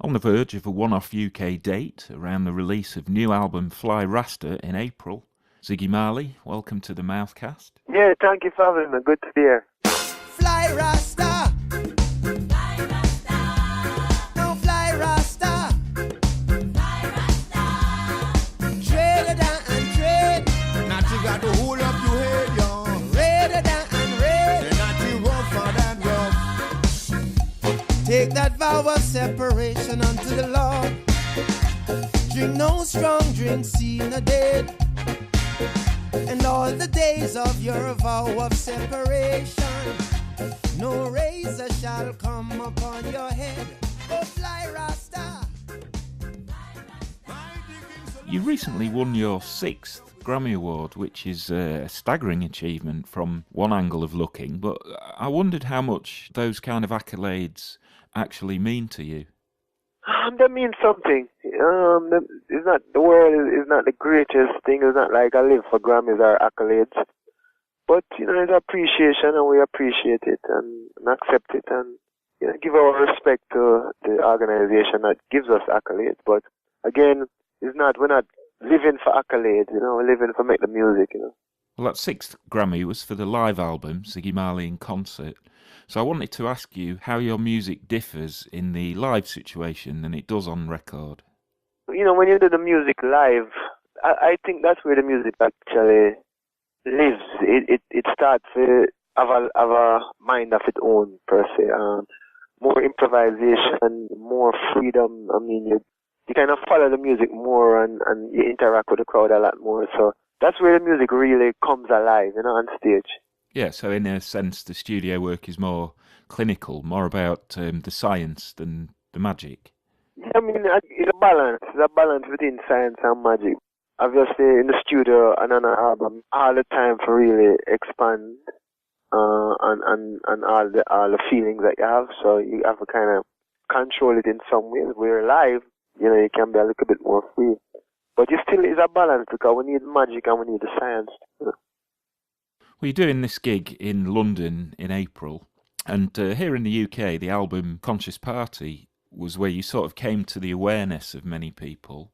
On the verge of a one-off UK date around the release of new album Fly Rasta in April, Ziggy Marley, welcome to the Mouthcast. Yeah, thank you for having me. Good to be here. Fly Rasta. Fly Rasta. No fly Rasta. Fly Rasta. Trade it and trade. Not you got to hold up your head, y'all. Raid it and raid. They're not too rough for that rough. Take that vow of separation unto the Lord. Drink no strong drink, see no dead. And all the days of your vow of separation, no razor shall come upon your head. Oh, fly Rasta. You recently won your 6th Grammy Award, which is a staggering achievement from one angle of looking, but I wondered how much those kind of accolades actually mean to you. That means something. It's not, the world is not the greatest thing. It's not like I live for Grammys or accolades. But, it's appreciation, and we appreciate it and accept it, and give our respect to the organization that gives us accolades. But again, we're not living for accolades, we're living for make the music, Well, that 6th Grammy was for the live album, Ziggy Marley in Concert. So I wanted to ask you how your music differs in the live situation than it does on record. When you do the music live, I think that's where the music actually lives. It starts to have a mind of its own, per se. More improvisation, more freedom. I mean, you kind of follow the music more and you interact with the crowd a lot more. So that's where the music really comes alive, on stage. Yeah, so in a sense, the studio work is more clinical, more about the science than the magic. Yeah, I mean, it's a balance. It's a balance between science and magic. Obviously, in the studio and on an album, all the time for really expand and all the feelings that you have. So you have to kind of control it in some ways. Where live, you can be a little bit more free. But it still is a balance because we need magic and we need the science. Well, you're doing this gig in London in April, and here in the UK, the album Conscious Party was where you sort of came to the awareness of many people.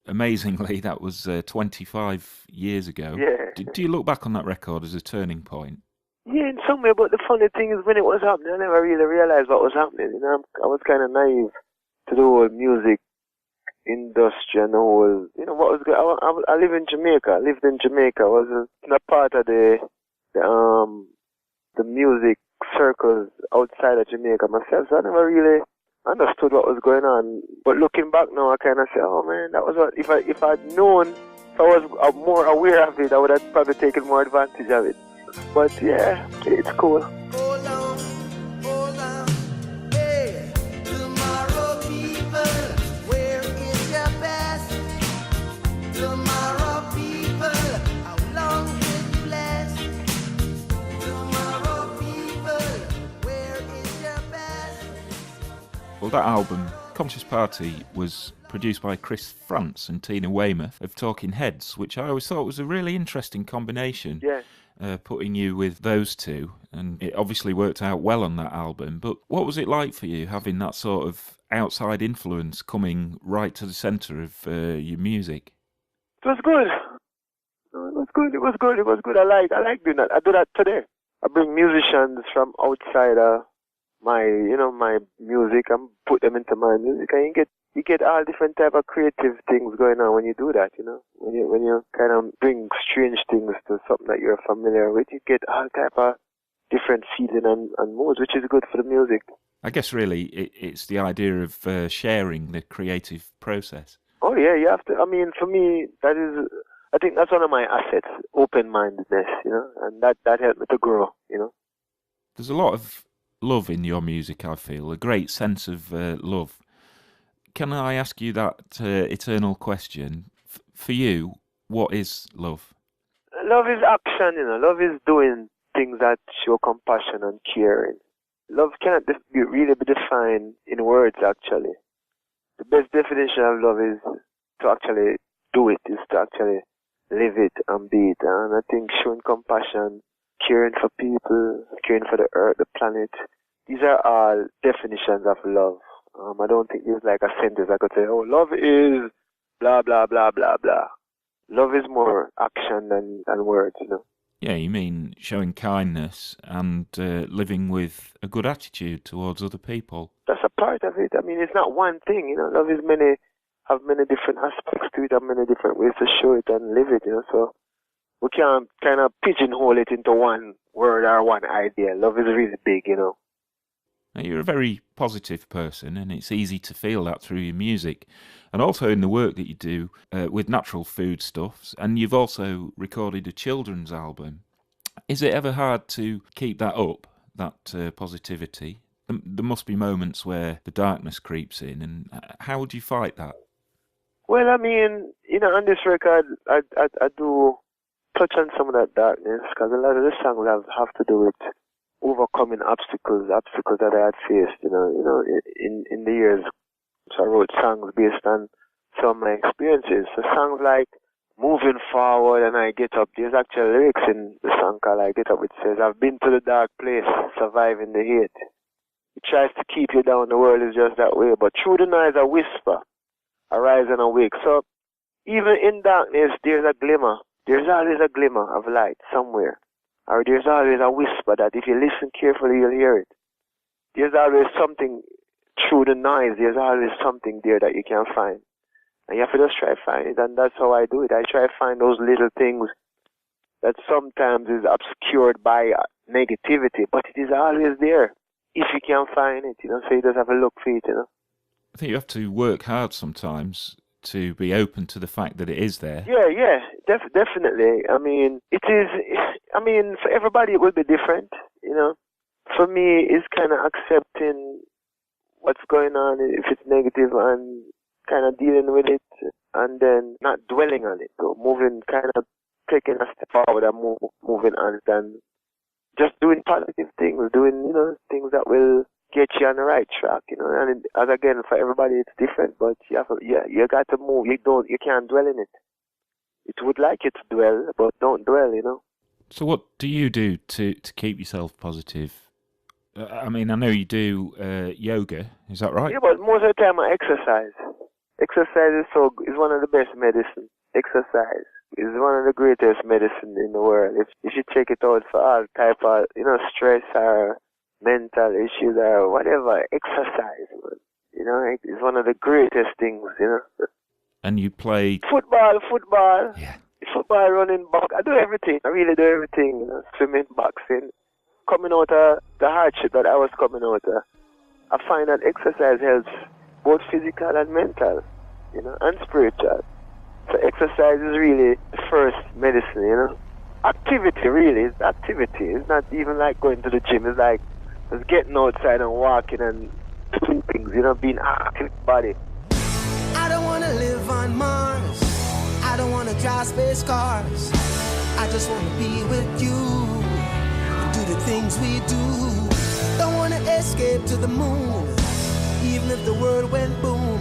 Amazingly, that was 25 years ago. Yeah. Do you look back on that record as a turning point? Yeah, in some way, but the funny thing is when it was happening, I never really realized what was happening. I was kind of naive to the whole music industry and the whole, what was good. I live in Jamaica. I lived in Jamaica. I was not part of the music circles outside of Jamaica myself, so I never really understood what was going on. But looking back now, I kind of say, oh man, that was what, if I'd known, if I was more aware of it, I would have probably taken more advantage of it. But yeah, it's cool. Hold on, hey, tomorrow people, where is your best? Tomorrow people, how long will you last? Tomorrow people, where is your best? Well, that album, Conscious Party, was produced by Chris France and Tina Weymouth of Talking Heads, which I always thought was a really interesting combination. Yeah. Putting you with those two, and it obviously worked out well on that album. But what was it like for you having that sort of outside influence coming right to the centre of your music? It was good. It was good. I like doing that. I do that today. I bring musicians from outside my music and put them into my music, and you get all different type of creative things going on when you do that, When you kind of bring strange things to something that you're familiar with, you get all type of different feeling and moods, which is good for the music. I guess really it's the idea of sharing the creative process. Oh yeah, you have to. I mean, for me, I think that's one of my assets, open-mindedness, and that helped me to grow, There's a lot of love in your music, I feel, a great sense of love. Can I ask you that eternal question? For you, what is love? Love is action, Love is doing things that show compassion and caring. Love cannot really be defined in words, actually. The best definition of love is to actually do it, is to actually live it and be it. And I think showing compassion, caring for people, caring for the earth, the planet, these are all definitions of love. I don't think there's like a sentence I could say, oh, love is blah, blah, blah, blah, blah. Love is more action than words, you know. Yeah, you mean showing kindness and living with a good attitude towards other people. That's a part of it. I mean, it's not one thing, you know. Love is have many different aspects to it, have many different ways to show it and live it, you know. So we can't kind of pigeonhole it into one word or one idea. Love is really big, you know. Now, you're a very positive person, and it's easy to feel that through your music, and also in the work that you do with natural foodstuffs. And you've also recorded a children's album. Is it ever hard to keep that up, that positivity? There must be moments where the darkness creeps in, and how would you fight that? Well, I mean, you know, on this record, I do touch on some of that darkness, because a lot of the songs have to do with overcoming obstacles that I had faced, you know, in the years. So I wrote songs based on some of my experiences. So songs like Moving Forward and I Get Up, there's actual lyrics in the song called I Get Up which says, I've been to the dark place, surviving the hate. It tries to keep you down, the world is just that way. But through the night a whisper, arise and awake. So even in darkness there's a glimmer. There's always a glimmer of light somewhere. Or there's always a whisper that if you listen carefully, you'll hear it. There's always something through the noise. There's always something there that you can find. And you have to just try to find it. And that's how I do it. I try to find those little things that sometimes is obscured by negativity, but it is always there if you can find it, you know. So you just have a look for it, you know. I think you have to work hard sometimes to be open to the fact that it is there. Yeah, definitely. I mean, for everybody it will be different, you know. For me, it's kind of accepting what's going on, if it's negative, and kind of dealing with it, and then not dwelling on it, so kind of taking a step forward and moving on, and just doing positive things, doing, you know, things that will get you on the right track, you know. And as again, for everybody it's different, but you got to move. You can't dwell in it. It would like you to dwell, but don't dwell, you know. So what do you do to keep yourself positive? I mean, I know you do yoga, is that right? Yeah, but most of the time I exercise. Exercise is one of the best medicine. Exercise is one of the greatest medicine in the world. If you check it out for all type of, you know, stress or mental issues or whatever, exercise, man. You know, it's one of the greatest things, you know. And you play football, yeah, football, running, box. I do everything. I really do everything, you know. Swimming, boxing. Coming out of the hardship that I was coming out of, I find that exercise helps both physical and mental, you know, and spiritual. So exercise is really the first medicine, you know. Activity, really, it's activity. It's not even like going to the gym. It's like just getting outside and walking and doing things, you know, being active body. I don't want to live on Mars. I don't want to drive space cars. I just want to be with you. Do the things we do. Don't wanna escape to the moon, even if the world went boom.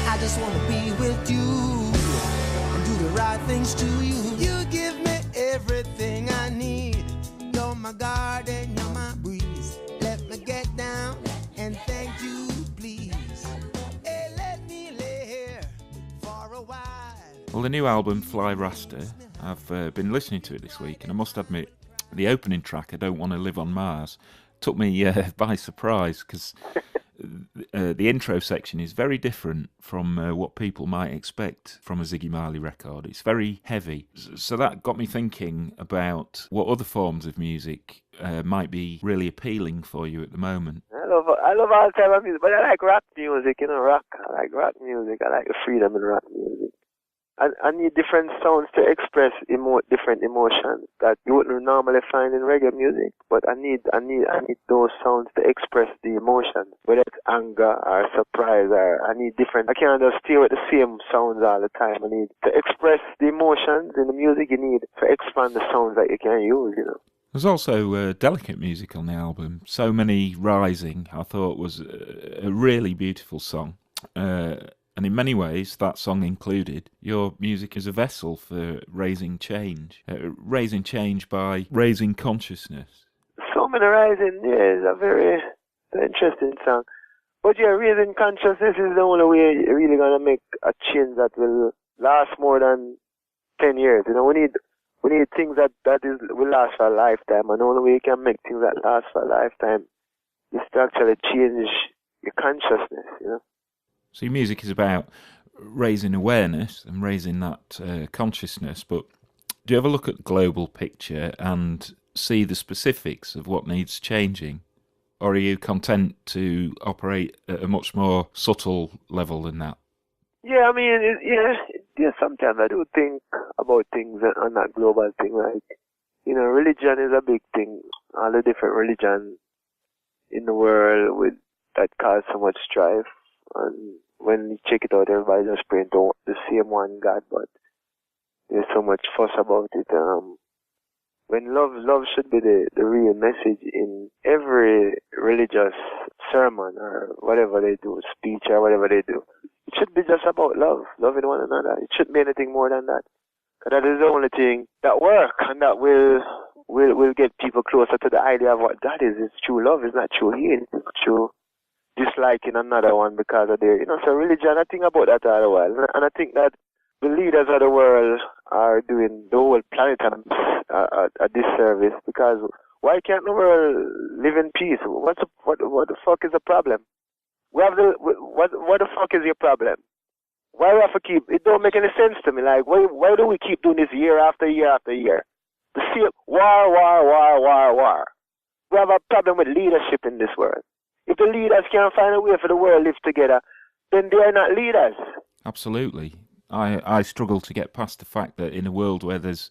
I just wanna be with you and do the right things to you. You give me everything I need. You're my garden, you're my breeze. Let me get down and thank you, please. Hey, let me lay here for a while. Well, the new album, Fly Rasta, I've been listening to it this week, and I must admit, the opening track, I Don't Want to Live on Mars, took me by surprise, because the intro section is very different from what people might expect from a Ziggy Marley record. It's very heavy. So that got me thinking about what other forms of music might be really appealing for you at the moment. I love all type of music, but I like rock music, you know, rock. I like rock music. I like the freedom in rock music. I need different sounds to express different emotions that you wouldn't normally find in reggae music. But I need those sounds to express the emotions, whether it's anger or surprise, or I need different. I can't just stay with the same sounds all the time. I need to express the emotions in the music. You need to expand the sounds that you can use, you know. There's also delicate music on the album. So Many Rising, I thought, was a really beautiful song. And in many ways, that song included, your music is a vessel for raising change by raising consciousness. So Many Rising, yeah, is a very interesting song. But yeah, raising consciousness is the only way you're really gonna make a change that will last more than 10 years. You know, we need things that will last for a lifetime, and the only way you can make things that last for a lifetime is to actually change your consciousness, you know. So your music is about raising awareness and raising that consciousness, but do you ever look at the global picture and see the specifics of what needs changing? Or are you content to operate at a much more subtle level than that? Yeah, I mean, sometimes I do think about things on that global thing, like, you know, religion is a big thing. All the different religions in the world that cause so much strife. And when you check it out, everybody just praying to the same one God, but there's so much fuss about it. When love should be the real message in every religious sermon or whatever they do, speech or whatever they do. It should be just about love, loving one another. It shouldn't be anything more than that. Because that is the only thing that works and that will get people closer to the idea of what God is. It's true love. It's not true hate. It's true disliking another one because of their, you know, so religion, I think about that all the while. And I think that the leaders of the world are doing the whole planet a disservice, because why can't the world live in peace? What the fuck is the problem? What the fuck is your problem? Why do we have to keep? It don't make any sense to me. Like, why do we keep doing this year after year after year? The same war. We have a problem with leadership in this world. If the leaders can't find a way for the world to live together, then they are not leaders. Absolutely. I struggle to get past the fact that in a world where there's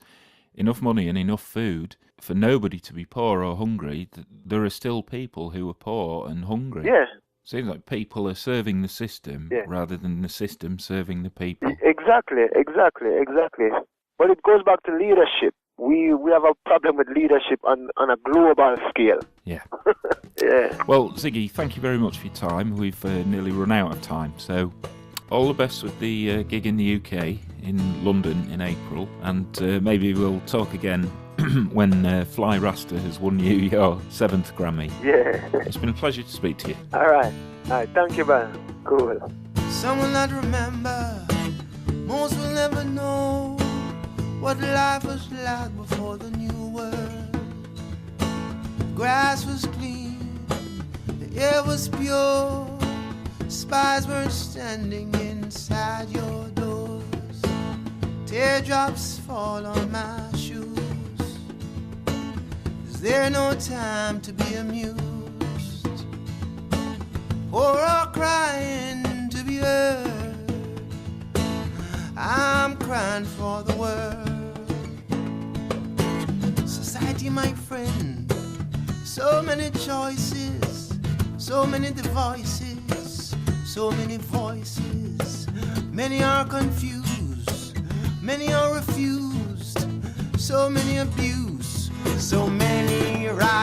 enough money and enough food for nobody to be poor or hungry, there are still people who are poor and hungry. Yeah. Seems like people are serving the system rather than the system serving the people. Exactly. But it goes back to leadership. We have a problem with leadership on a global scale. Yeah. Yeah. Well, Ziggy, thank you very much for your time. We've nearly run out of time, so all the best with the gig in the UK, in London in April, and maybe we'll talk again when Fly Rasta has won you your 7th Grammy. Yeah. It's been a pleasure to speak to you. All right. Thank you, man. Cool. Some will not remember, most will never know what life was like before the new world. Grass was clean, the air was pure, spies weren't standing inside your doors. Teardrops fall on my shoes. Is there no time to be amused? Or crying to be heard? I'm crying for the world. Society, my friend, so many choices, so many devices, so many voices. Many are confused, many are refused, so many abuse, so many rise.